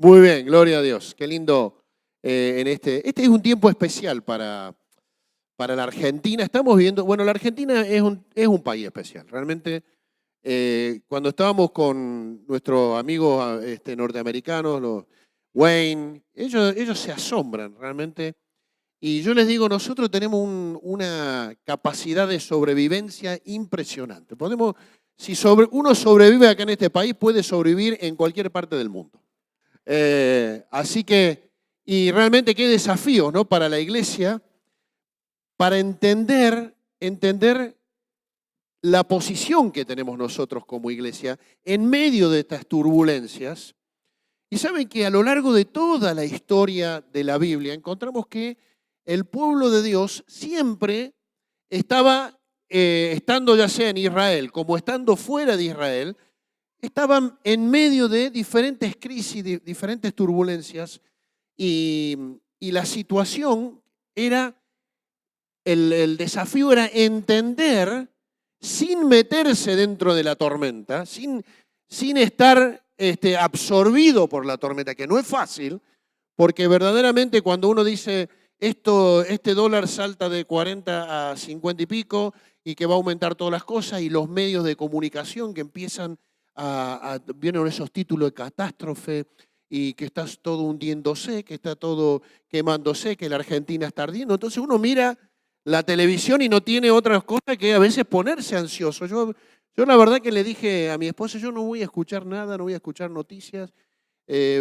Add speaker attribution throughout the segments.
Speaker 1: Muy bien, gloria a Dios. Qué lindo Este es un tiempo especial para la Argentina. Estamos viendo, bueno, la Argentina es un país especial. Realmente, cuando estábamos con nuestros amigos norteamericanos, los Wayne, ellos se asombran realmente. Y yo les digo, nosotros tenemos una capacidad de sobrevivencia impresionante. Si uno sobrevive acá en este país, puede sobrevivir en cualquier parte del mundo. Así que, y realmente qué desafío, ¿no? Para la iglesia, para entender la posición que tenemos nosotros como iglesia en medio de estas turbulencias. Y saben que a lo largo de toda la historia de la Biblia encontramos que el pueblo de Dios siempre estaba, estando ya sea en Israel como estando fuera de Israel, estaban en medio de diferentes crisis, de diferentes turbulencias, y, y la situación era, el desafío era entender sin meterse dentro de la tormenta, sin estar absorbido por la tormenta, que no es fácil, porque verdaderamente cuando uno dice este dólar salta de 40 a 50 y pico y que va a aumentar todas las cosas, y los medios de comunicación que empiezan vienen esos títulos de catástrofe y que está todo hundiéndose, que está todo quemándose, que la Argentina está ardiendo. Entonces uno mira la televisión y no tiene otras cosas que a veces ponerse ansioso. Yo la verdad que le dije a mi esposa, yo no voy a escuchar nada, no voy a escuchar noticias,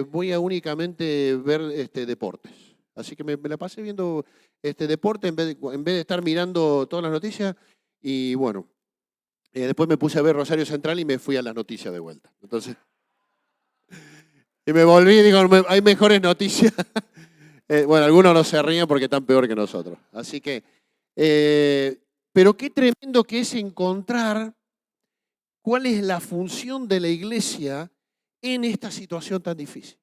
Speaker 1: voy a únicamente ver deportes. Así que me la pasé viendo deporte en vez de estar mirando todas las noticias. Y bueno, después me puse a ver Rosario Central y me fui a las noticias de vuelta. Entonces, y me volví y digo, hay mejores noticias. Bueno, algunos no se ríen porque están peor que nosotros. Así que, pero qué tremendo que es encontrar cuál es la función de la iglesia en esta situación tan difícil.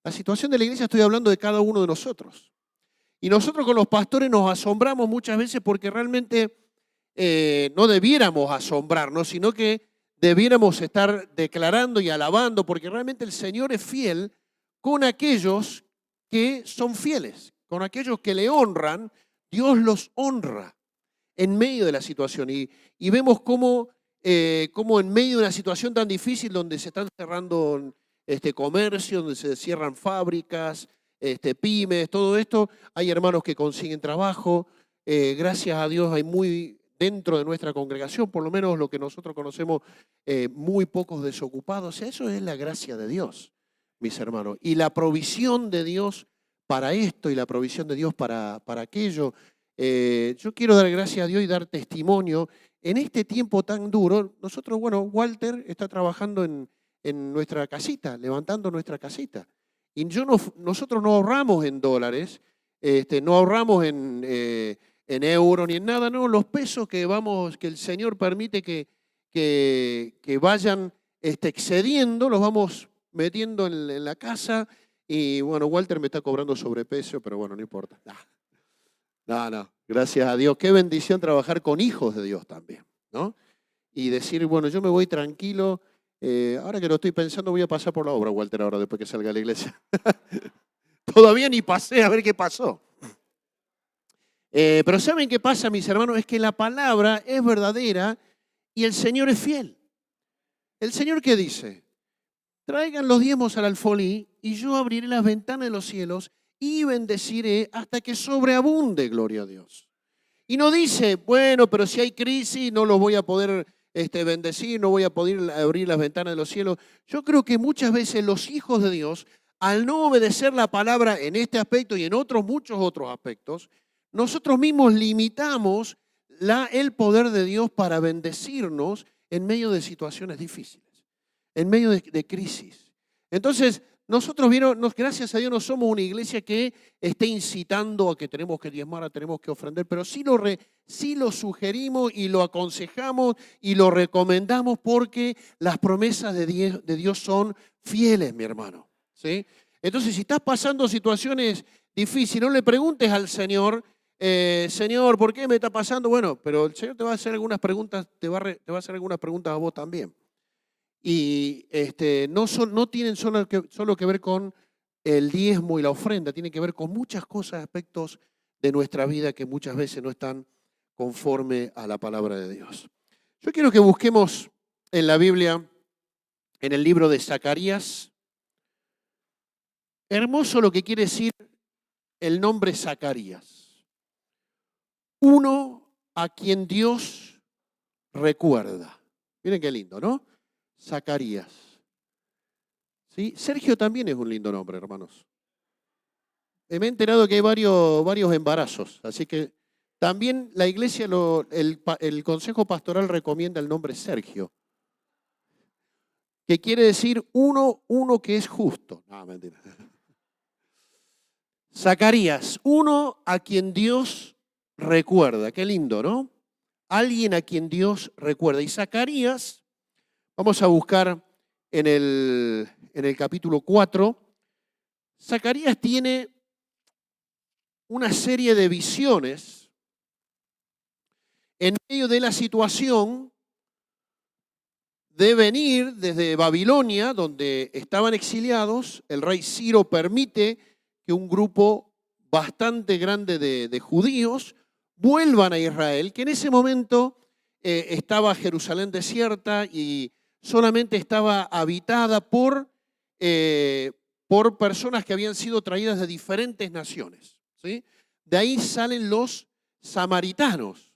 Speaker 1: La situación de la iglesia, estoy hablando de cada uno de nosotros. Y nosotros con los pastores nos asombramos muchas veces porque realmente no debiéramos asombrarnos, sino que debiéramos estar declarando y alabando, porque realmente el Señor es fiel con aquellos que son fieles, con aquellos que le honran. Dios los honra en medio de la situación. Y vemos cómo en medio de una situación tan difícil donde se están cerrando comercio, donde se cierran fábricas, pymes, todo esto, hay hermanos que consiguen trabajo. Gracias a Dios hay dentro de nuestra congregación, por lo menos lo que nosotros conocemos, muy pocos desocupados. O sea, eso es la gracia de Dios, mis hermanos. Y la provisión de Dios para esto y la provisión de Dios para aquello. Yo quiero dar gracias a Dios y dar testimonio. En este tiempo tan duro, nosotros, bueno, Walter está trabajando en nuestra casita, levantando nuestra casita. Y nosotros no ahorramos en dólares, no ahorramos en euros ni en nada, no, los pesos que el Señor permite que vayan excediendo, los vamos metiendo en la casa. Y bueno, Walter me está cobrando sobrepeso, pero bueno, no importa. No, gracias a Dios. Qué bendición trabajar con hijos de Dios también, ¿no? Y decir, bueno, yo me voy tranquilo. Ahora que lo estoy pensando, voy a pasar por la obra, Walter, ahora después que salga de la iglesia. Todavía ni pasé a ver qué pasó. Pero ¿saben qué pasa, mis hermanos? Es que la palabra es verdadera y el Señor es fiel. ¿El Señor qué dice? Traigan los diezmos al alfolí y yo abriré las ventanas de los cielos y bendeciré hasta que sobreabunde, gloria a Dios. Y no dice, bueno, pero si hay crisis no los voy a poder bendecir, no voy a poder abrir las ventanas de los cielos. Yo creo que muchas veces los hijos de Dios, al no obedecer la palabra en este aspecto y en muchos otros aspectos, nosotros mismos limitamos el poder de Dios para bendecirnos en medio de situaciones difíciles, en medio de crisis. Entonces, nosotros, gracias a Dios, no somos una iglesia que esté incitando a que tenemos que diezmar, tenemos que ofrendar, pero sí lo sugerimos y lo aconsejamos y lo recomendamos porque las promesas de Dios son fieles, mi hermano, ¿sí? Entonces, si estás pasando situaciones difíciles, no le preguntes al Señor, Señor, ¿por qué me está pasando? Bueno, pero el Señor te va a hacer algunas preguntas, te va a hacer algunas preguntas a vos también. Y no tienen solo que ver con el diezmo y la ofrenda, tienen que ver con muchas cosas, aspectos de nuestra vida que muchas veces no están conforme a la palabra de Dios. Yo quiero que busquemos en la Biblia, en el libro de Zacarías. Hermoso lo que quiere decir el nombre Zacarías. Uno a quien Dios recuerda. Miren qué lindo, ¿no? Zacarías. ¿Sí? Sergio también es un lindo nombre, hermanos. Me he enterado que hay varios embarazos, así que también la iglesia, el Consejo Pastoral recomienda el nombre Sergio, que quiere decir uno que es justo. No, mentira. Zacarías, uno a quien Dios recuerda. Qué lindo, ¿no? Alguien a quien Dios recuerda. Y Zacarías, vamos a buscar en el capítulo 4, Zacarías tiene una serie de visiones en medio de la situación de venir desde Babilonia, donde estaban exiliados. El rey Ciro permite que un grupo bastante grande de judíos vuelvan a Israel, que en ese momento estaba Jerusalén desierta y solamente estaba habitada por personas que habían sido traídas de diferentes naciones, ¿sí? De ahí salen los samaritanos,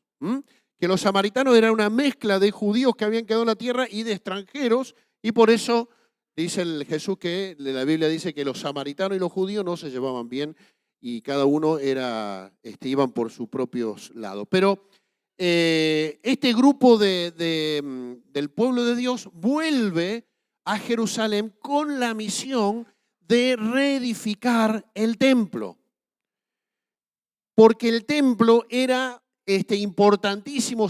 Speaker 1: que los samaritanos eran una mezcla de judíos que habían quedado en la tierra y de extranjeros, y por eso dice el Jesús que la Biblia dice que los samaritanos y los judíos no se llevaban bien y cada uno iban por sus propios lados. Pero este grupo del pueblo de Dios vuelve a Jerusalén con la misión de reedificar el templo. Porque el templo era importantísimo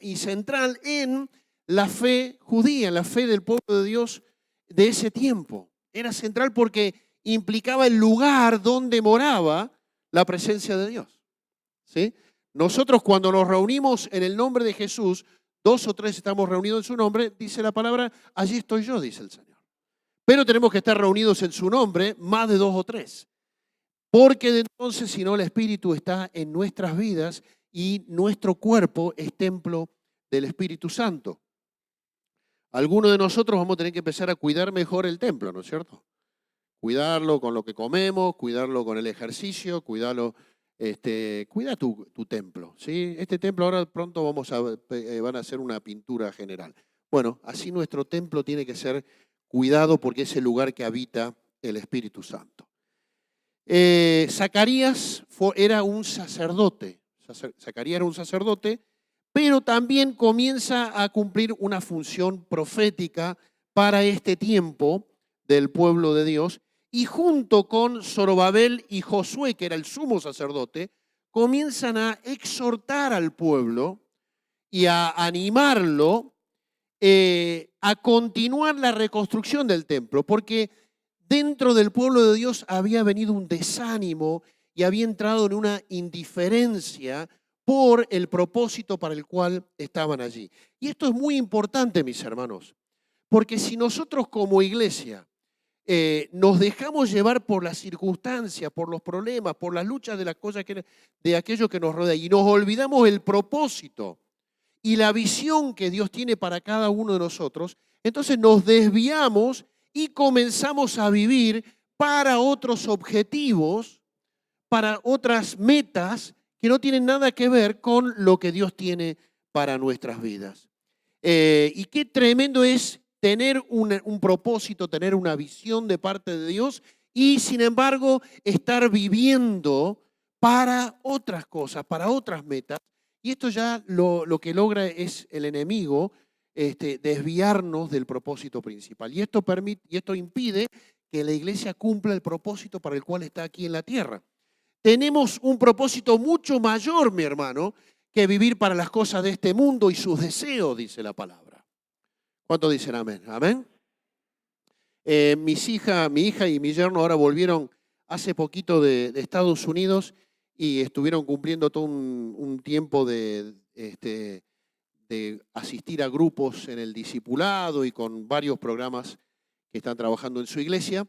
Speaker 1: y central en la fe judía, en la fe del pueblo de Dios de ese tiempo. Era central porque implicaba el lugar donde moraba la presencia de Dios, ¿sí? Nosotros cuando nos reunimos en el nombre de Jesús, 2 o 3 estamos reunidos en su nombre, dice la palabra, allí estoy yo, dice el Señor. Pero tenemos que estar reunidos en su nombre, más de 2 o 3. Porque de entonces, si no, el Espíritu está en nuestras vidas y nuestro cuerpo es templo del Espíritu Santo. Algunos de nosotros vamos a tener que empezar a cuidar mejor el templo, ¿no es cierto? Cuidarlo con lo que comemos, cuidarlo con el ejercicio, cuidarlo, cuida tu templo, ¿sí? Este templo ahora pronto van a hacer una pintura general. Bueno, así nuestro templo tiene que ser cuidado porque es el lugar que habita el Espíritu Santo. Zacarías era un sacerdote. Zacarías era un sacerdote, pero también comienza a cumplir una función profética para este tiempo del pueblo de Dios. Y junto con Zorobabel y Josué, que era el sumo sacerdote, comienzan a exhortar al pueblo y a animarlo a continuar la reconstrucción del templo, porque dentro del pueblo de Dios había venido un desánimo y había entrado en una indiferencia por el propósito para el cual estaban allí. Y esto es muy importante, mis hermanos, porque si nosotros como iglesia nos dejamos llevar por las circunstancias, por los problemas, por las luchas de las cosas de aquello que nos rodea y nos olvidamos el propósito y la visión que Dios tiene para cada uno de nosotros, entonces nos desviamos y comenzamos a vivir para otros objetivos, para otras metas que no tienen nada que ver con lo que Dios tiene para nuestras vidas. Y qué tremendo es tener un propósito, tener una visión de parte de Dios y sin embargo estar viviendo para otras cosas, para otras metas. Y esto ya lo que logra es el enemigo desviarnos del propósito principal. Y esto impide que la iglesia cumpla el propósito para el cual está aquí en la tierra. Tenemos un propósito mucho mayor, mi hermano, que vivir para las cosas de este mundo y sus deseos, dice la palabra. ¿Cuántos dicen amén? ¿Amén? Mi hija y mi yerno ahora volvieron hace poquito de Estados Unidos y estuvieron cumpliendo todo un tiempo de de asistir a grupos en el discipulado y con varios programas que están trabajando en su iglesia.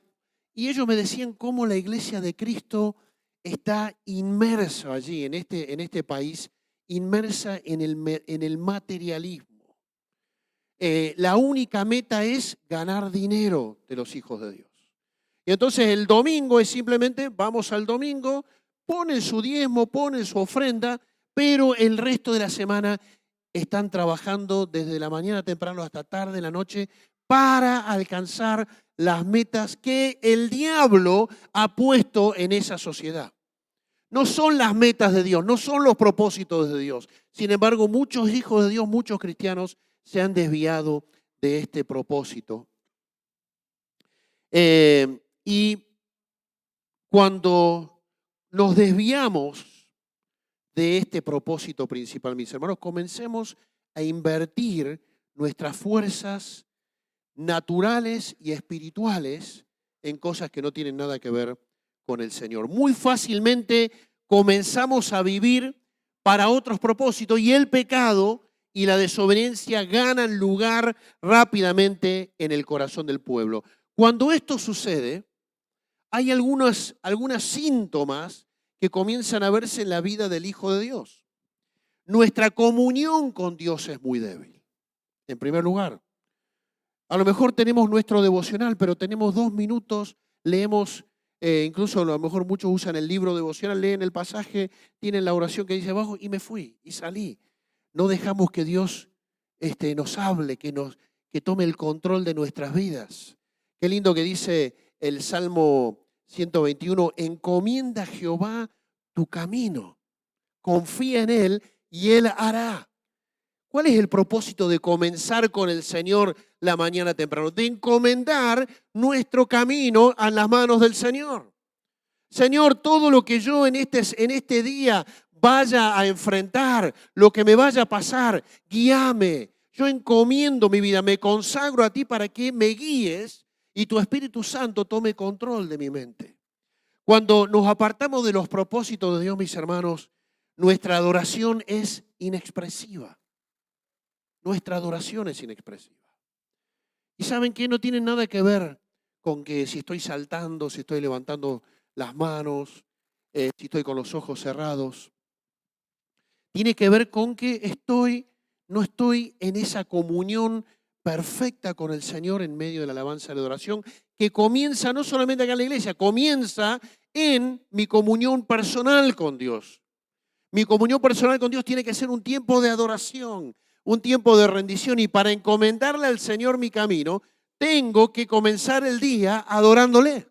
Speaker 1: Y ellos me decían cómo la iglesia de Cristo está inmersa allí, en este país, inmersa en el materialismo. La única meta es ganar dinero de los hijos de Dios. Y entonces el domingo es simplemente, vamos al domingo, ponen su diezmo, ponen su ofrenda, pero el resto de la semana están trabajando desde la mañana temprano hasta tarde, en la noche, para alcanzar las metas que el diablo ha puesto en esa sociedad. No son las metas de Dios, no son los propósitos de Dios. Sin embargo, muchos hijos de Dios, muchos cristianos se han desviado de este propósito. Y cuando nos desviamos de este propósito principal, mis hermanos, comencemos a invertir nuestras fuerzas naturales y espirituales en cosas que no tienen nada que ver con el Señor. Muy fácilmente comenzamos a vivir para otros propósitos y el pecado y la desobediencia ganan lugar rápidamente en el corazón del pueblo. Cuando esto sucede, hay algunos síntomas que comienzan a verse en la vida del Hijo de Dios. Nuestra comunión con Dios es muy débil. En primer lugar, a lo mejor tenemos nuestro devocional, pero tenemos 2 minutos, leemos, incluso a lo mejor muchos usan el libro devocional, leen el pasaje, tienen la oración que dice abajo y me fui y salí. No dejamos que Dios nos hable, que tome el control de nuestras vidas. Qué lindo que dice el Salmo 121, encomienda a Jehová tu camino, confía en Él y Él hará. ¿Cuál es el propósito de comenzar con el Señor la mañana temprano? De encomendar nuestro camino a las manos del Señor. Señor, todo lo que yo en este día vaya a enfrentar, lo que me vaya a pasar, guíame. Yo encomiendo mi vida, me consagro a ti para que me guíes y tu Espíritu Santo tome control de mi mente. Cuando nos apartamos de los propósitos de Dios, mis hermanos, nuestra adoración es inexpresiva. Nuestra adoración es inexpresiva. ¿Y saben qué? No tiene nada que ver con que si estoy saltando, si estoy levantando las manos, si estoy con los ojos cerrados. Tiene que ver con que no estoy en esa comunión perfecta con el Señor en medio de la alabanza y la adoración, que comienza no solamente acá en la iglesia, comienza en mi comunión personal con Dios. Mi comunión personal con Dios tiene que ser un tiempo de adoración, un tiempo de rendición, y para encomendarle al Señor mi camino, tengo que comenzar el día adorándole.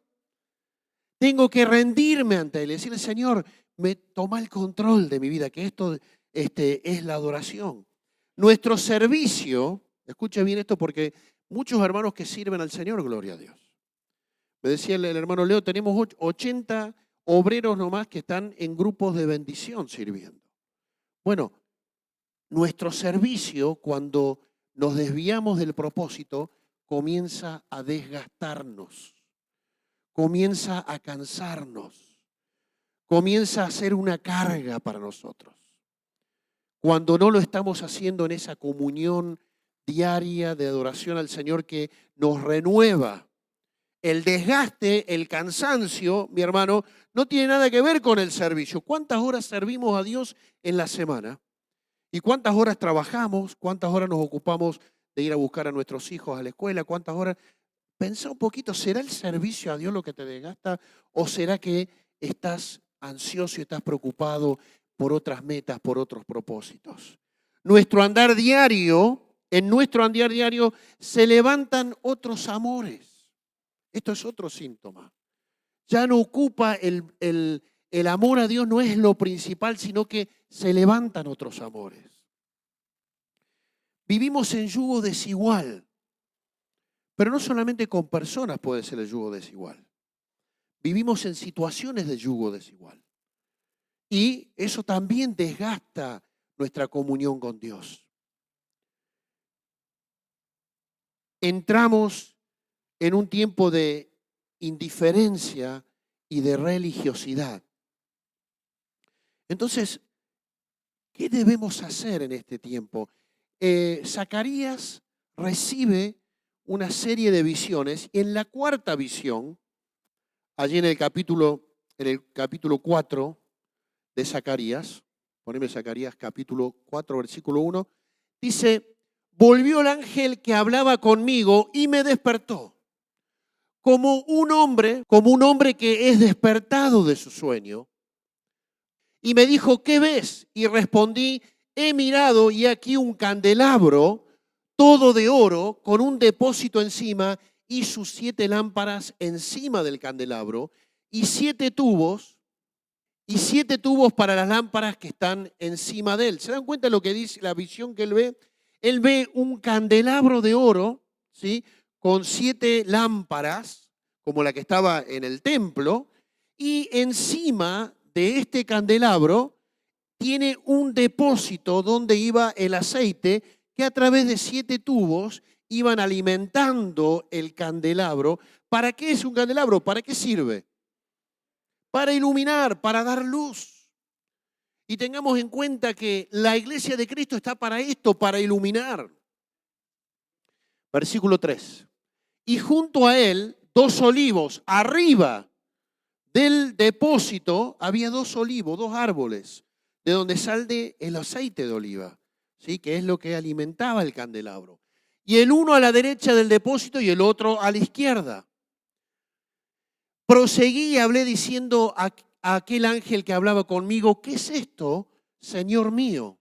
Speaker 1: Tengo que rendirme ante Él y decirle, Señor, me toma el control de mi vida, que esto es la adoración. Nuestro servicio, escuche bien esto porque muchos hermanos que sirven al Señor, gloria a Dios. Me decía el hermano Leo, tenemos 80 obreros nomás que están en grupos de bendición sirviendo. Bueno, nuestro servicio, cuando nos desviamos del propósito, comienza a desgastarnos, comienza a cansarnos, comienza a ser una carga para nosotros. Cuando no lo estamos haciendo en esa comunión diaria de adoración al Señor que nos renueva. El desgaste, el cansancio, mi hermano, no tiene nada que ver con el servicio. ¿Cuántas horas servimos a Dios en la semana? ¿Y cuántas horas trabajamos? ¿Cuántas horas nos ocupamos de ir a buscar a nuestros hijos a la escuela? ¿Cuántas horas? Pensá un poquito, ¿será el servicio a Dios lo que te desgasta o será que estás ansioso y estás preocupado por otras metas, por otros propósitos? En nuestro andar diario se levantan otros amores. Esto es otro síntoma. Ya no ocupa el amor a Dios, no es lo principal, sino que se levantan otros amores. Vivimos en yugo desigual, pero no solamente con personas puede ser el yugo desigual. Vivimos en situaciones de yugo desigual. Y eso también desgasta nuestra comunión con Dios. Entramos en un tiempo de indiferencia y de religiosidad. Entonces, ¿qué debemos hacer en este tiempo? Zacarías recibe una serie de visiones y en la cuarta visión, allí en el capítulo 4 de Zacarías, poneme Zacarías capítulo 4, versículo 1, dice, volvió el ángel que hablaba conmigo y me despertó, como un hombre que es despertado de su sueño. Y me dijo, ¿qué ves? Y respondí, he mirado y aquí un candelabro, todo de oro, con un depósito encima y sus 7 lámparas encima del candelabro y 7 tubos para las lámparas que están encima de él. ¿Se dan cuenta de lo que dice la visión que él ve? Él ve un candelabro de oro, ¿sí? Con 7 lámparas, como la que estaba en el templo, y encima de este candelabro tiene un depósito donde iba el aceite que a través de 7 tubos iban alimentando el candelabro. ¿Para qué es un candelabro? ¿Para qué sirve? Para iluminar, para dar luz. Y tengamos en cuenta que la iglesia de Cristo está para esto, para iluminar. Versículo 3. Y junto a él, 2 olivos. Arriba del depósito había 2 olivos, 2 árboles, de donde sale el aceite de oliva, ¿sí? Que es lo que alimentaba el candelabro. Y el uno a la derecha del depósito y el otro a la izquierda. Proseguí y hablé diciendo a aquel ángel que hablaba conmigo, ¿qué es esto, Señor mío?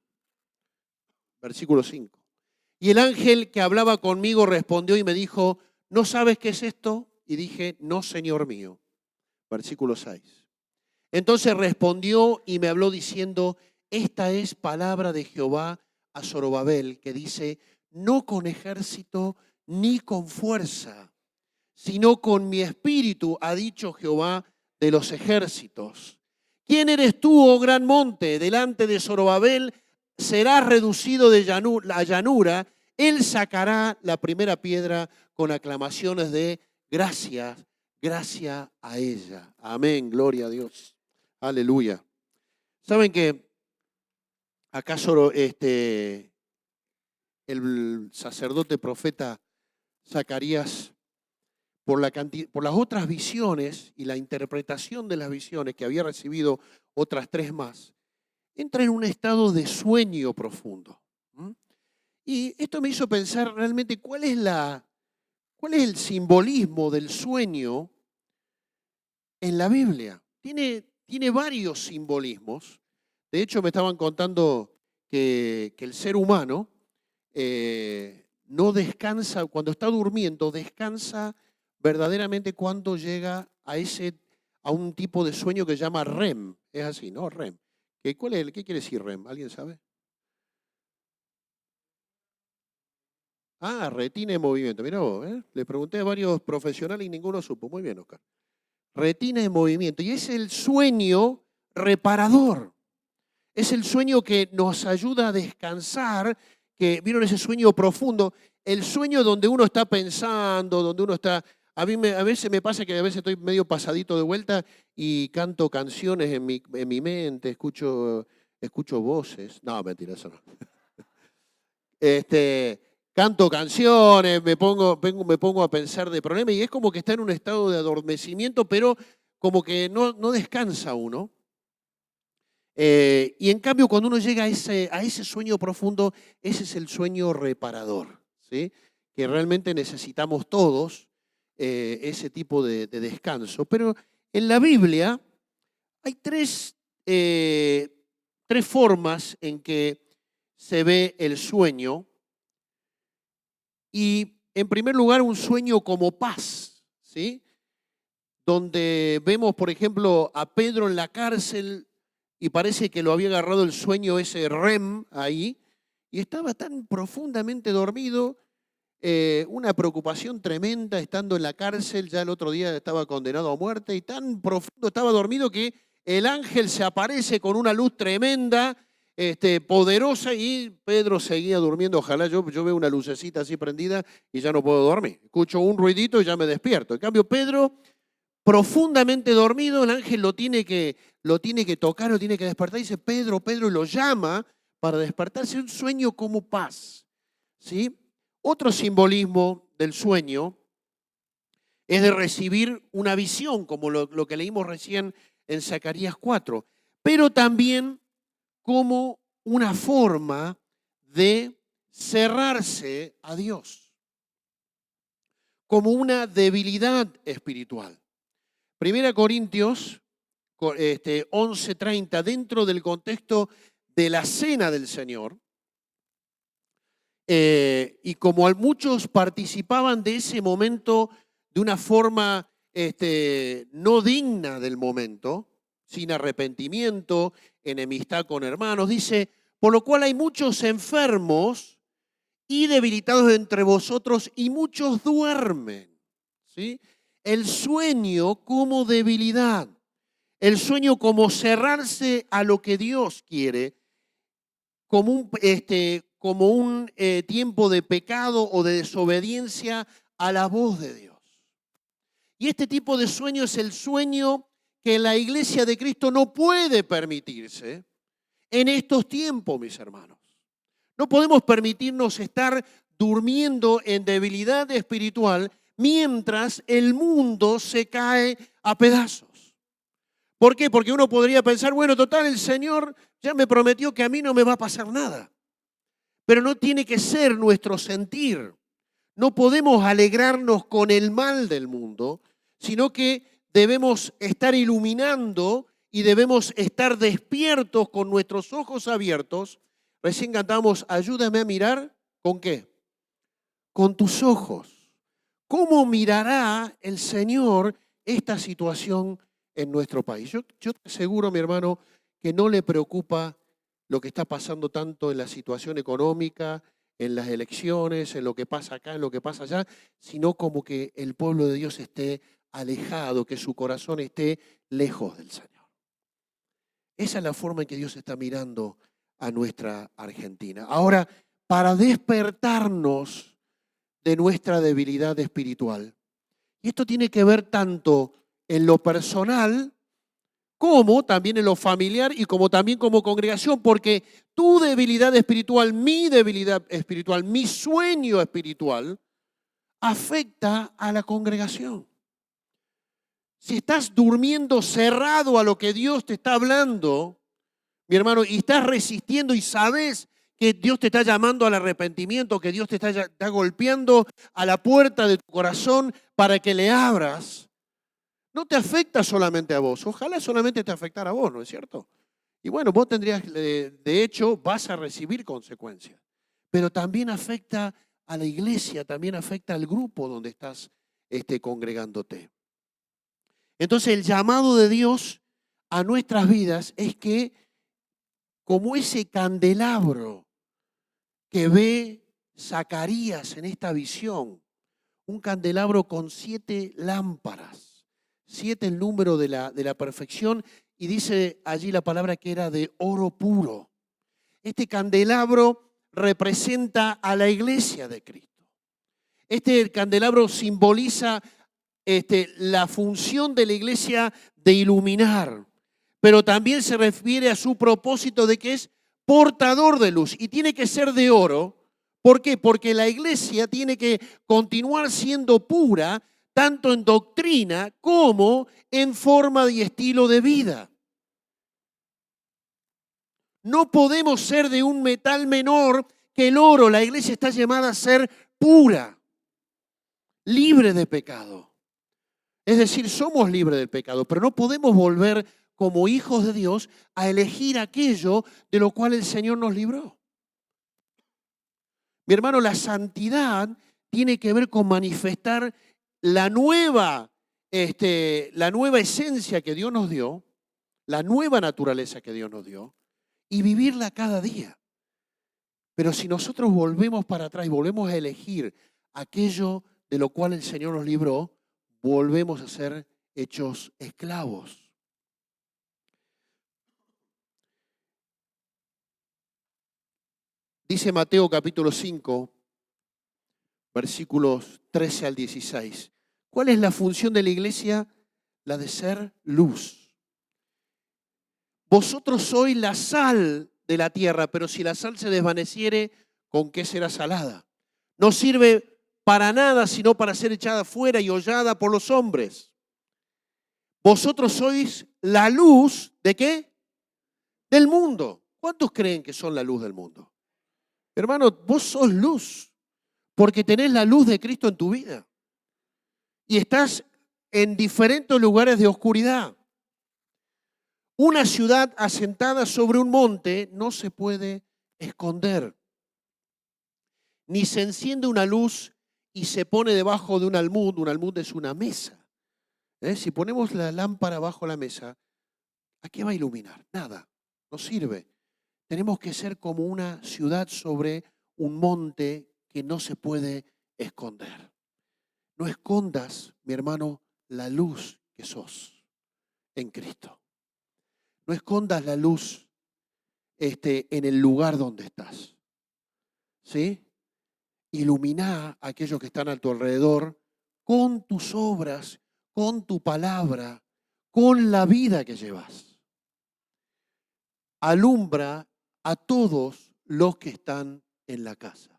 Speaker 1: Versículo 5. Y el ángel que hablaba conmigo respondió y me dijo, ¿no sabes qué es esto? Y dije, no, Señor mío. Versículo 6. Entonces respondió y me habló diciendo, esta es palabra de Jehová a Zorobabel, que dice, no con ejército ni con fuerza, sino con mi espíritu, ha dicho Jehová de los ejércitos. ¿Quién eres tú, oh gran monte? Delante de Zorobabel serás reducido de la llanura. Él sacará la primera piedra con aclamaciones de gracias, gracias a ella. Amén, gloria a Dios. Aleluya. ¿Saben que acaso el sacerdote profeta Zacarías, por las otras visiones y la interpretación de las visiones que había recibido otras 3 más, entra en un estado de sueño profundo? Y esto me hizo pensar realmente cuál es el simbolismo del sueño en la Biblia. Tiene varios simbolismos. De hecho, me estaban contando que el ser humano no descansa, cuando está durmiendo, descansa verdaderamente cuando llega a un tipo de sueño que se llama REM. Es así, ¿no? REM. ¿Qué quiere decir REM? ¿Alguien sabe? Ah, retina en movimiento. Mirá vos, ¿eh? Le pregunté a varios profesionales y ninguno supo. Muy bien, Oscar. Retina en movimiento. Y es el sueño reparador. Es el sueño que nos ayuda a descansar, que vieron ese sueño profundo, el sueño donde uno está pensando, donde uno está... A veces me pasa que a veces estoy medio pasadito de vuelta y canto canciones en mi mente, escucho voces. No, mentira, eso no. Canto canciones, me pongo a pensar de problemas y es como que está en un estado de adormecimiento, pero como que no descansa uno. Y en cambio, cuando uno llega a ese sueño profundo, ese es el sueño reparador, ¿sí? Que realmente necesitamos todos ese tipo de descanso. Pero en la Biblia hay 3 formas en que se ve el sueño. Y en primer lugar, un sueño como paz, ¿sí? Donde vemos, por ejemplo, a Pedro en la cárcel y parece que lo había agarrado el sueño ese REM ahí y estaba tan profundamente dormido, una preocupación tremenda estando en la cárcel, ya el otro día estaba condenado a muerte y tan profundo estaba dormido que el ángel se aparece con una luz tremenda, poderosa y Pedro seguía durmiendo. Ojalá yo veo una lucecita así prendida y ya no puedo dormir. Escucho un ruidito y ya me despierto. En cambio, Pedro, profundamente dormido, el ángel lo tiene que tocar, lo tiene que despertar. Dice, Pedro, Pedro, y lo llama para despertarse. Un sueño como paz. ¿sí? Otro simbolismo del sueño es de recibir una visión, como lo que leímos recién en Zacarías 4, pero también como una forma de cerrarse a Dios, como una debilidad espiritual. 1 Corintios 11:30, dentro del contexto de la cena del Señor, y como muchos participaban de ese momento de una forma no digna del momento, sin arrepentimiento, enemistad con hermanos, dice, por lo cual hay muchos enfermos y debilitados entre vosotros y muchos duermen. ¿Sí? El sueño como debilidad, el sueño como cerrarse a lo que Dios quiere, como un tiempo de pecado o de desobediencia a la voz de Dios. Y este tipo de sueño es el sueño que la iglesia de Cristo no puede permitirse en estos tiempos, mis hermanos. No podemos permitirnos estar durmiendo en debilidad espiritual mientras el mundo se cae a pedazos. ¿Por qué? Porque uno podría pensar, bueno, total, el Señor ya me prometió que a mí no me va a pasar nada. Pero no tiene que ser nuestro sentir. No podemos alegrarnos con el mal del mundo, sino que debemos estar iluminando y debemos estar despiertos con nuestros ojos abiertos. Recién cantamos, ayúdame a mirar, ¿con qué? Con tus ojos. ¿Cómo mirará el Señor esta situación en nuestro país? Yo te aseguro, mi hermano, que no le preocupa lo que está pasando tanto en la situación económica, en las elecciones, en lo que pasa acá, en lo que pasa allá, sino como que el pueblo de Dios esté alejado, que su corazón esté lejos del Señor. Esa es la forma en que Dios está mirando a nuestra Argentina. Ahora, para despertarnos de nuestra debilidad espiritual, y esto tiene que ver tanto en lo personal, como también en lo familiar y como también como congregación, porque tu debilidad espiritual, mi sueño espiritual, afecta a la congregación. Si estás durmiendo cerrado a lo que Dios te está hablando, mi hermano, y estás resistiendo y sabes que Dios te está llamando al arrepentimiento, que Dios te está golpeando a la puerta de tu corazón para que le abras, no te afecta solamente a vos, ojalá solamente te afectara a vos, ¿no es cierto? Y bueno, vos tendrías, de hecho, vas a recibir consecuencias, pero también afecta a la iglesia, también afecta al grupo donde estás congregándote. Entonces el llamado de Dios a nuestras vidas es que como ese candelabro que ve Zacarías en esta visión, un candelabro con 7 lámparas, 7 el número de la perfección, y dice allí la palabra que era de oro puro. Este candelabro representa a la iglesia de Cristo. Este candelabro simboliza la función de la iglesia de iluminar, pero también se refiere a su propósito de que es portador de luz y tiene que ser de oro. ¿Por qué? Porque la iglesia tiene que continuar siendo pura, tanto en doctrina como en forma y estilo de vida. No podemos ser de un metal menor que el oro. La iglesia está llamada a ser pura, libre de pecado. Es decir, somos libres del pecado, pero no podemos volver como hijos de Dios a elegir aquello de lo cual el Señor nos libró. Mi hermano, la santidad tiene que ver con manifestar la nueva esencia que Dios nos dio, la nueva naturaleza que Dios nos dio, y vivirla cada día. Pero si nosotros volvemos para atrás y volvemos a elegir aquello de lo cual el Señor nos libró, volvemos a ser hechos esclavos. Dice Mateo capítulo 5, versículos 13 al 16. ¿Cuál es la función de la iglesia? La de ser luz. Vosotros sois la sal de la tierra, pero si la sal se desvaneciere, ¿con qué será salada? No sirve para nada sino para ser echada fuera y hollada por los hombres. Vosotros sois la luz, ¿de qué? Del mundo. ¿Cuántos creen que son la luz del mundo? Hermano, vos sos luz porque tenés la luz de Cristo en tu vida. Y estás en diferentes lugares de oscuridad. Una ciudad asentada sobre un monte no se puede esconder. Ni se enciende una luz y se pone debajo de un almud. Un almud es una mesa. Si ponemos la lámpara bajo la mesa, ¿a qué va a iluminar? Nada, no sirve. Tenemos que ser como una ciudad sobre un monte que no se puede esconder. No escondas, mi hermano, la luz que sos en Cristo. No escondas la luz en el lugar donde estás. ¿Sí? Iluminá a aquellos que están a tu alrededor con tus obras, con tu palabra, con la vida que llevas. Alumbra a todos los que están en la casa.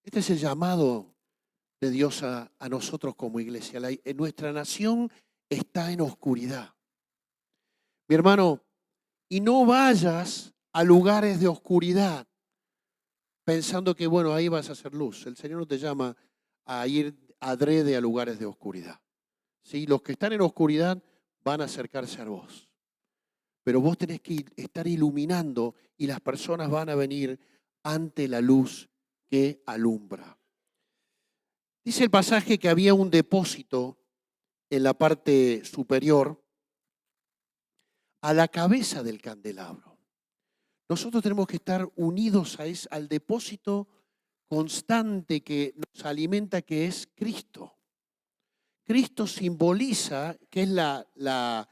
Speaker 1: Este es el llamado de Dios a nosotros como iglesia. Nuestra nación está en oscuridad. Mi hermano, y no vayas a lugares de oscuridad pensando que, bueno, ahí vas a hacer luz. El Señor no te llama a ir adrede a lugares de oscuridad. ¿Sí? Los que están en oscuridad van a acercarse a vos. Pero vos tenés que estar iluminando y las personas van a venir ante la luz que alumbra. Dice el pasaje que había un depósito en la parte superior a la cabeza del candelabro. Nosotros tenemos que estar unidos al depósito constante que nos alimenta, que es Cristo. Cristo simboliza que es la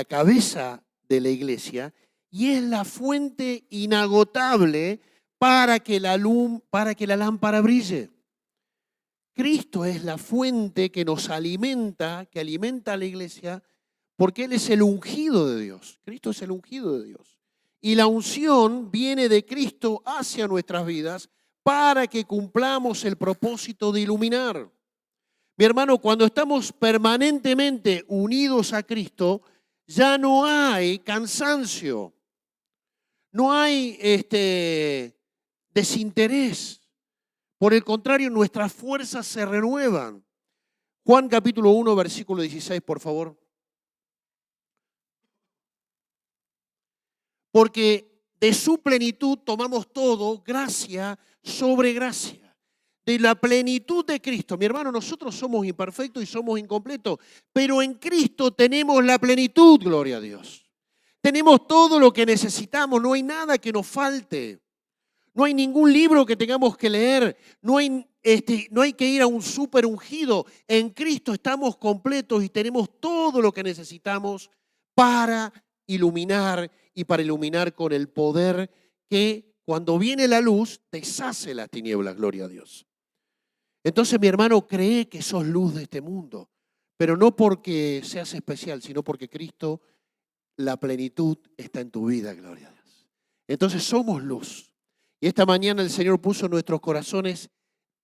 Speaker 1: cabeza de la iglesia y es la fuente inagotable para que la lámpara brille. Cristo es la fuente que nos alimenta, que alimenta a la iglesia, porque Él es el ungido de Dios. Cristo es el ungido de Dios. Y la unción viene de Cristo hacia nuestras vidas para que cumplamos el propósito de iluminar. Mi hermano, cuando estamos permanentemente unidos a Cristo, ya no hay cansancio, no hay desinterés. Por el contrario, nuestras fuerzas se renuevan. Juan capítulo 1, versículo 16, por favor. Porque de su plenitud tomamos todo, gracia sobre gracia. De la plenitud de Cristo. Mi hermano, nosotros somos imperfectos y somos incompletos, pero en Cristo tenemos la plenitud, gloria a Dios. Tenemos todo lo que necesitamos, no hay nada que nos falte. No hay ningún libro que tengamos que leer, no hay que ir a un súper ungido. En Cristo estamos completos y tenemos todo lo que necesitamos para iluminar y para iluminar con el poder que cuando viene la luz deshace las tinieblas, gloria a Dios. Entonces, mi hermano, cree que sos luz de este mundo, pero no porque seas especial, sino porque Cristo, la plenitud está en tu vida, gloria a Dios. Entonces somos luz. Y esta mañana el Señor puso en nuestros corazones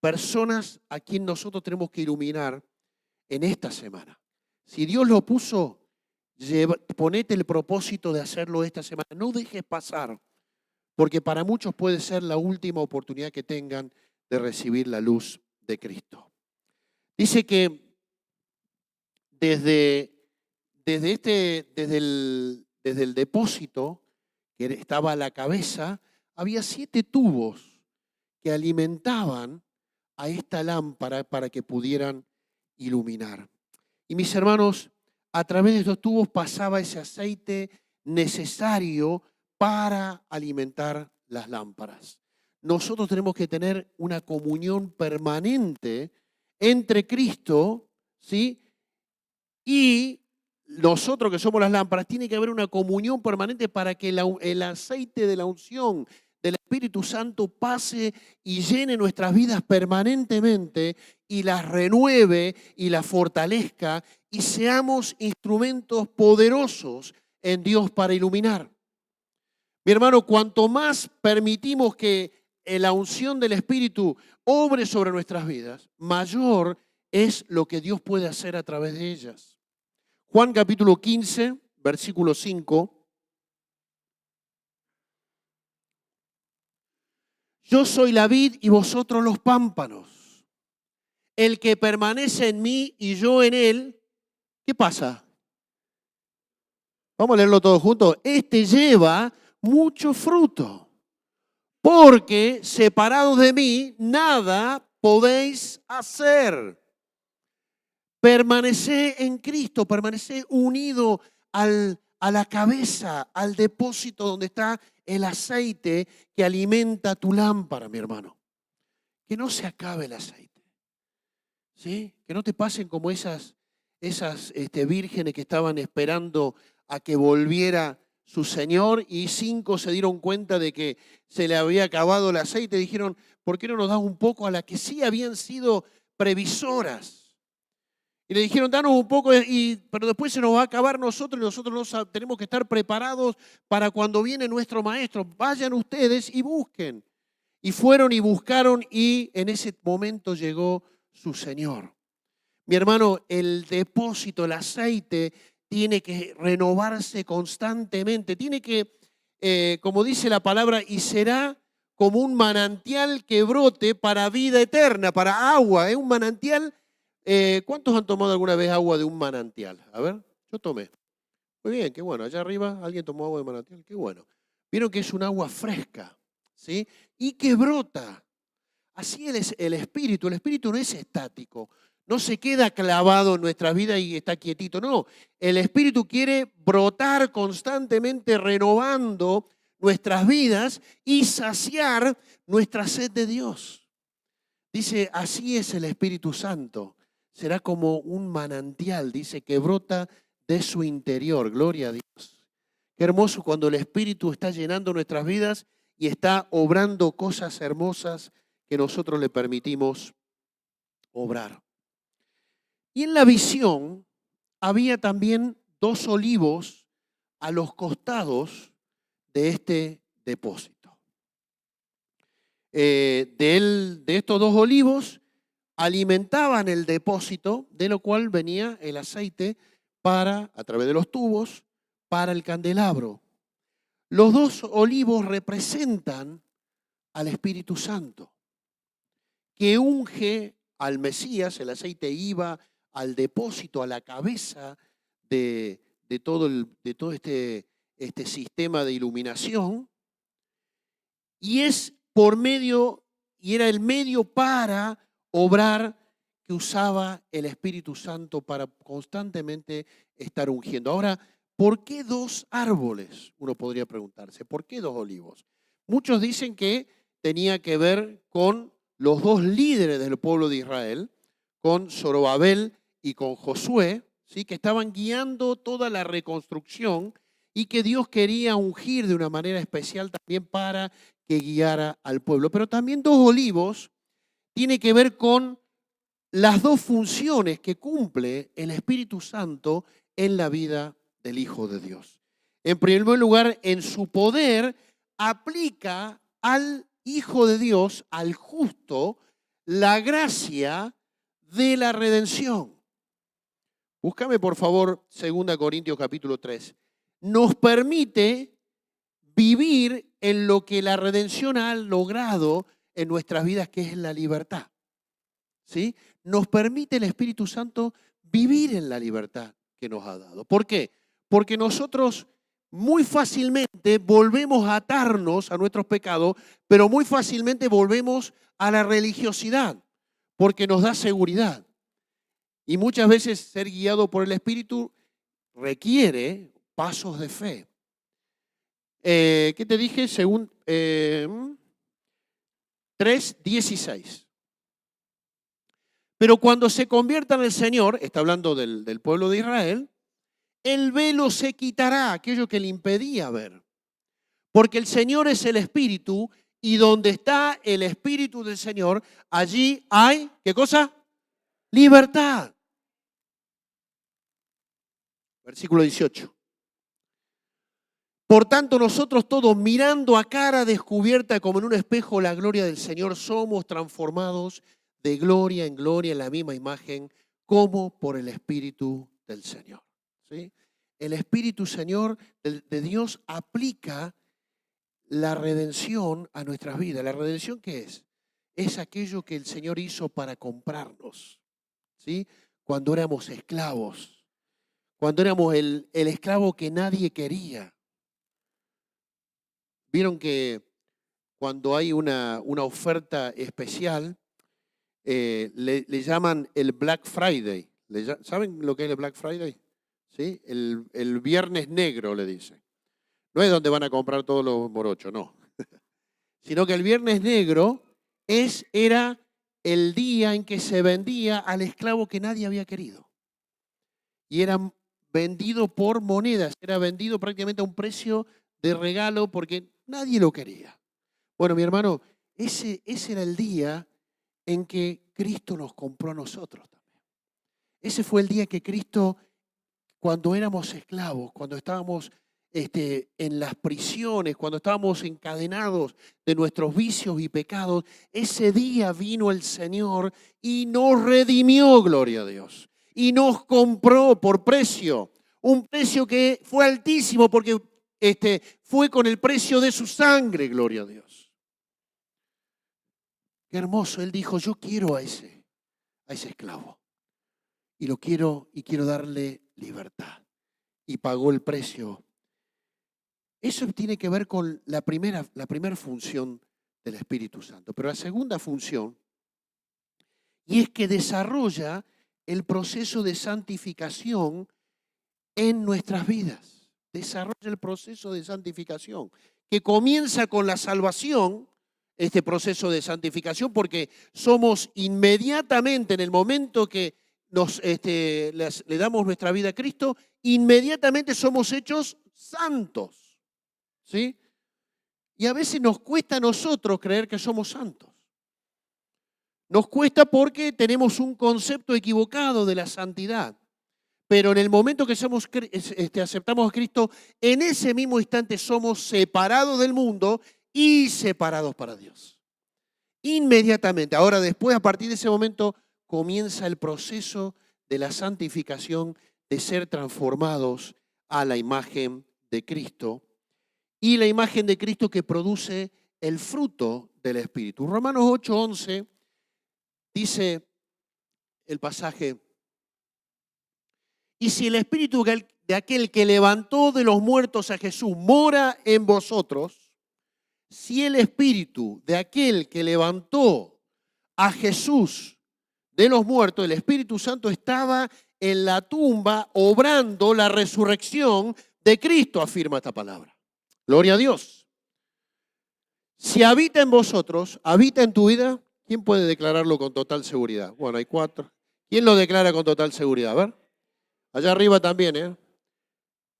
Speaker 1: personas a quien nosotros tenemos que iluminar en esta semana. Si Dios lo puso, ponete el propósito de hacerlo esta semana. No dejes pasar, porque para muchos puede ser la última oportunidad que tengan de recibir la luz de Cristo. Dice que desde el depósito que estaba a la cabeza, había 7 tubos que alimentaban a esta lámpara para que pudieran iluminar. Y mis hermanos, a través de estos tubos pasaba ese aceite necesario para alimentar las lámparas. Nosotros tenemos que tener una comunión permanente entre Cristo, ¿sí? Y nosotros que somos las lámparas, tiene que haber una comunión permanente para que el aceite de la unción del Espíritu Santo pase y llene nuestras vidas permanentemente y las renueve y las fortalezca y seamos instrumentos poderosos en Dios para iluminar. Mi hermano, cuanto más permitimos que la unción del Espíritu obre sobre nuestras vidas, mayor es lo que Dios puede hacer a través de ellas. Juan capítulo 15, versículo 5. Yo soy la vid y vosotros los pámpanos. El que permanece en mí y yo en él, ¿qué pasa? Vamos a leerlo todos juntos. Este lleva mucho fruto, porque separados de mí nada podéis hacer. Permanece en Cristo, permanece unido a la cabeza, al depósito donde está el aceite que alimenta tu lámpara, mi hermano. Que no se acabe el aceite, ¿sí? Que no te pasen como esas vírgenes que estaban esperando a que volviera su Señor y 5 se dieron cuenta de que se le había acabado el aceite. Dijeron, ¿por qué no nos das un poco a las que sí habían sido previsoras? Y le dijeron, danos un poco, pero después se nos va a acabar nosotros y nosotros tenemos que estar preparados para cuando viene nuestro maestro. Vayan ustedes y busquen. Y fueron y buscaron y en ese momento llegó su Señor. Mi hermano, el depósito, el aceite, tiene que renovarse constantemente. Tiene que, como dice la palabra, y será como un manantial que brote para vida eterna, para agua. Es un manantial. ¿Cuántos han tomado alguna vez agua de un manantial? A ver, yo tomé. Muy bien, qué bueno. Allá arriba alguien tomó agua de manantial, qué bueno. Vieron que es un agua fresca, ¿sí? Y que brota. Así es el Espíritu. El Espíritu no es estático. No se queda clavado en nuestra vida y está quietito. No, el Espíritu quiere brotar constantemente, renovando nuestras vidas y saciar nuestra sed de Dios. Dice, así es el Espíritu Santo. Será como un manantial, dice, que brota de su interior. Gloria a Dios. Qué hermoso cuando el Espíritu está llenando nuestras vidas y está obrando cosas hermosas que nosotros le permitimos obrar. Y en la visión había también 2 olivos a los costados de este depósito. De estos 2 olivos alimentaban el depósito, de lo cual venía el aceite a través de los tubos, para el candelabro. Los 2 olivos representan al Espíritu Santo, que unge al Mesías. El aceite iba al depósito, a la cabeza de todo este sistema de iluminación, y era el medio para obrar que usaba el Espíritu Santo para constantemente estar ungiendo. Ahora, ¿por qué 2 árboles? Uno podría preguntarse, ¿por qué 2 olivos? Muchos dicen que tenía que ver con los 2 líderes del pueblo de Israel, con Zorobabel y con Josué, ¿sí? Que estaban guiando toda la reconstrucción y que Dios quería ungir de una manera especial también para que guiara al pueblo. Pero también 2 olivos tiene que ver con las 2 funciones que cumple el Espíritu Santo en la vida del Hijo de Dios. En primer lugar, en su poder aplica al Hijo de Dios, al justo, la gracia de la redención. Búscame por favor 2 Corintios capítulo 3. Nos permite vivir en lo que la redención ha logrado en nuestras vidas, que es la libertad. ¿Sí? Nos permite el Espíritu Santo vivir en la libertad que nos ha dado. ¿Por qué? Porque nosotros muy fácilmente volvemos a atarnos a nuestros pecados, pero muy fácilmente volvemos a la religiosidad, porque nos da seguridad. Y muchas veces ser guiado por el Espíritu requiere pasos de fe. ¿Qué te dije? Según 3:16. Pero cuando se convierta en el Señor, está hablando del pueblo de Israel, el velo se quitará, aquello que le impedía ver. Porque el Señor es el Espíritu y donde está el Espíritu del Señor, allí hay, ¿qué cosa? Libertad. Versículo 18. Por tanto, nosotros todos, mirando a cara descubierta como en un espejo la gloria del Señor, somos transformados de gloria en gloria en la misma imagen, como por el Espíritu del Señor. ¿Sí? El Espíritu, Señor, de Dios aplica la redención a nuestras vidas. ¿La redención qué es? Es aquello que el Señor hizo para comprarnos, ¿sí? Cuando éramos esclavos, cuando éramos el esclavo que nadie quería. Vieron que cuando hay una oferta especial, le llaman el Black Friday. ¿Saben lo que es el Black Friday? ¿Sí? El viernes negro, le dicen. No es donde van a comprar todos los morochos, no. Sino que el viernes negro era el día en que se vendía al esclavo que nadie había querido. Y era vendido por monedas, era vendido prácticamente a un precio de regalo porque nadie lo quería. Bueno, mi hermano, ese era el día en que Cristo nos compró a nosotros también. Ese fue el día que Cristo, cuando éramos esclavos, cuando estábamos en las prisiones, cuando estábamos encadenados de nuestros vicios y pecados, ese día vino el Señor y nos redimió, gloria a Dios, y nos compró por precio, un precio que fue altísimo porque fue con el precio de su sangre, gloria a Dios. Qué hermoso, Él dijo, yo quiero a ese esclavo y lo quiero y quiero darle libertad. Y pagó el precio. Eso tiene que ver con la primera función del Espíritu Santo. Pero la segunda función, y es que desarrolla el proceso de santificación en nuestras vidas. Desarrolla el proceso de santificación, que comienza con la salvación, este proceso de santificación, porque somos inmediatamente, en el momento que le damos nuestra vida a Cristo, inmediatamente somos hechos santos. ¿Sí? Y a veces nos cuesta a nosotros creer que somos santos. Nos cuesta porque tenemos un concepto equivocado de la santidad. Pero en el momento que aceptamos a Cristo, en ese mismo instante somos separados del mundo y separados para Dios. Inmediatamente. Ahora después, a partir de ese momento, comienza el proceso de la santificación, de ser transformados a la imagen de Cristo. Y la imagen de Cristo que produce el fruto del Espíritu. Romanos 8:11 dice el pasaje, y si el Espíritu de aquel que levantó de los muertos a Jesús mora en vosotros, si el Espíritu de aquel que levantó a Jesús de los muertos, el Espíritu Santo estaba en la tumba obrando la resurrección de Cristo, afirma esta palabra. Gloria a Dios. Si habita en vosotros, habita en tu vida, ¿quién puede declararlo con total seguridad? Bueno, hay 4. ¿Quién lo declara con total seguridad? A ver. Allá arriba también, ¿eh?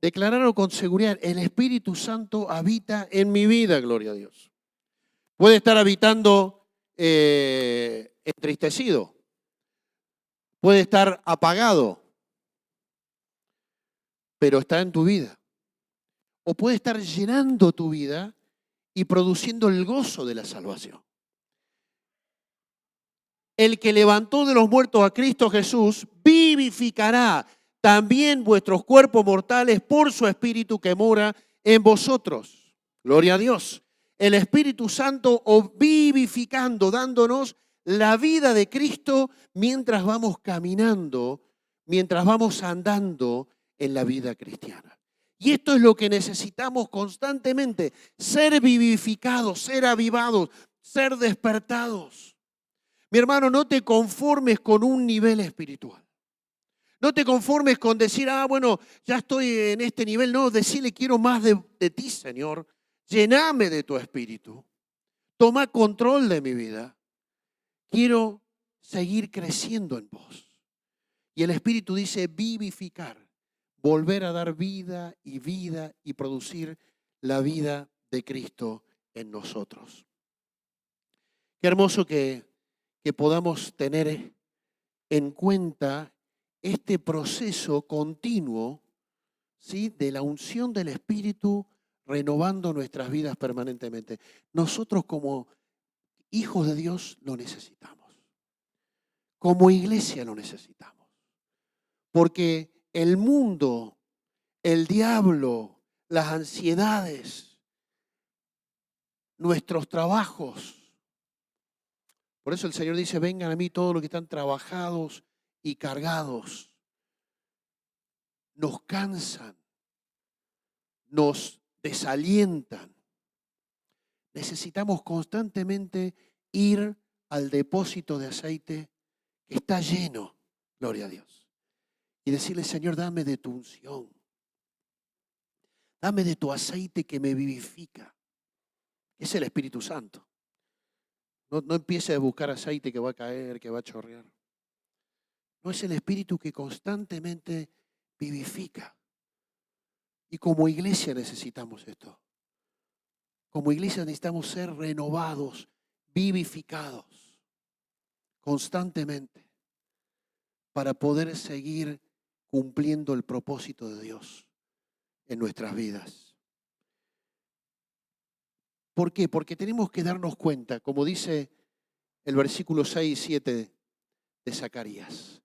Speaker 1: Declararlo con seguridad. El Espíritu Santo habita en mi vida, gloria a Dios. Puede estar habitando entristecido. Puede estar apagado, pero está en tu vida. O puede estar llenando tu vida y produciendo el gozo de la salvación. El que levantó de los muertos a Cristo Jesús, vivificará también vuestros cuerpos mortales por su Espíritu que mora en vosotros. Gloria a Dios. El Espíritu Santo vivificando, dándonos la vida de Cristo mientras vamos caminando, mientras vamos andando en la vida cristiana. Y esto es lo que necesitamos constantemente, ser vivificados, ser avivados, ser despertados. Mi hermano, no te conformes con un nivel espiritual. No te conformes con decir, bueno, ya estoy en este nivel. No, decirle, quiero más de ti, Señor. Lléname de tu espíritu. Toma control de mi vida. Quiero seguir creciendo en vos. Y el Espíritu dice vivificar, volver a dar vida y producir la vida de Cristo en nosotros. Qué hermoso que podamos tener en cuenta este proceso continuo, ¿sí?, de la unción del Espíritu renovando nuestras vidas permanentemente. Nosotros como hijos de Dios lo necesitamos. Como iglesia lo necesitamos. Porque el mundo, el diablo, las ansiedades, nuestros trabajos. Por eso el Señor dice, vengan a mí todos los que están trabajados y cargados. Nos cansan, nos desalientan. Necesitamos constantemente ir al depósito de aceite que está lleno, gloria a Dios. Y decirle, Señor, dame de tu unción. Dame de tu aceite que me vivifica. Que es el Espíritu Santo. No empiece a buscar aceite que va a caer, que va a chorrear. No, es el Espíritu que constantemente vivifica. Y como iglesia necesitamos esto. Como iglesia necesitamos ser renovados, vivificados constantemente para poder seguir cumpliendo el propósito de Dios en nuestras vidas. ¿Por qué? Porque tenemos que darnos cuenta, como dice el versículo 6 y 7 de Zacarías,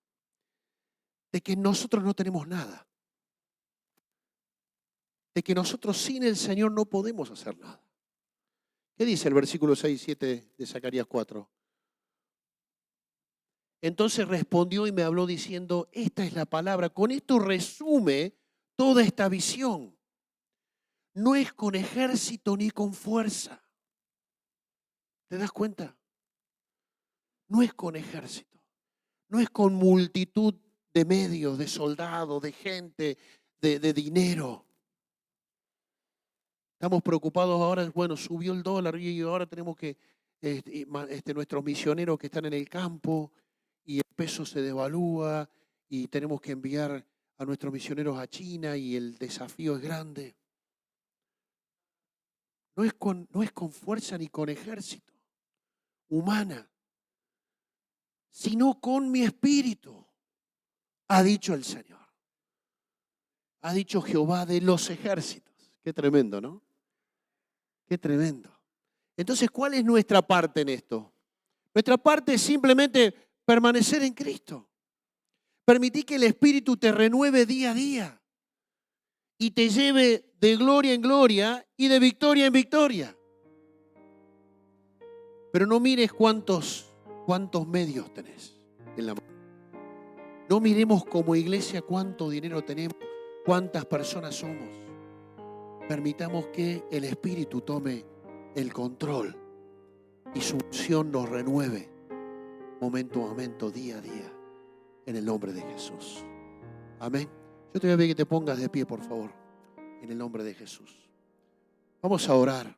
Speaker 1: de que nosotros no tenemos nada. De que nosotros sin el Señor no podemos hacer nada. ¿Qué dice el versículo 6 y 7 de Zacarías 4? Entonces respondió y me habló diciendo, esta es la palabra. Con esto resume toda esta visión. No es con ejército ni con fuerza. ¿Te das cuenta? No es con ejército. No es con multitud de medios, de soldados, de gente, de dinero. Estamos preocupados ahora, bueno, subió el dólar y ahora tenemos que, nuestros misioneros que están en el campo y el peso se devalúa y tenemos que enviar a nuestros misioneros a China y el desafío es grande. No es con fuerza ni con ejército humana, sino con mi espíritu, ha dicho el Señor. Ha dicho Jehová de los ejércitos. Qué tremendo, ¿no? Qué tremendo. Entonces, ¿cuál es nuestra parte en esto? Nuestra parte es simplemente permanecer en Cristo. Permitir que el Espíritu te renueve día a día y te lleve de gloria en gloria y de victoria en victoria. Pero no mires cuántos medios tenés en la mano. No miremos como iglesia cuánto dinero tenemos, cuántas personas somos. Permitamos que el Espíritu tome el control y su unción nos renueve momento a momento, día a día, en el nombre de Jesús. Amén. Yo te voy a pedir que te pongas de pie, por favor, en el nombre de Jesús. Vamos a orar.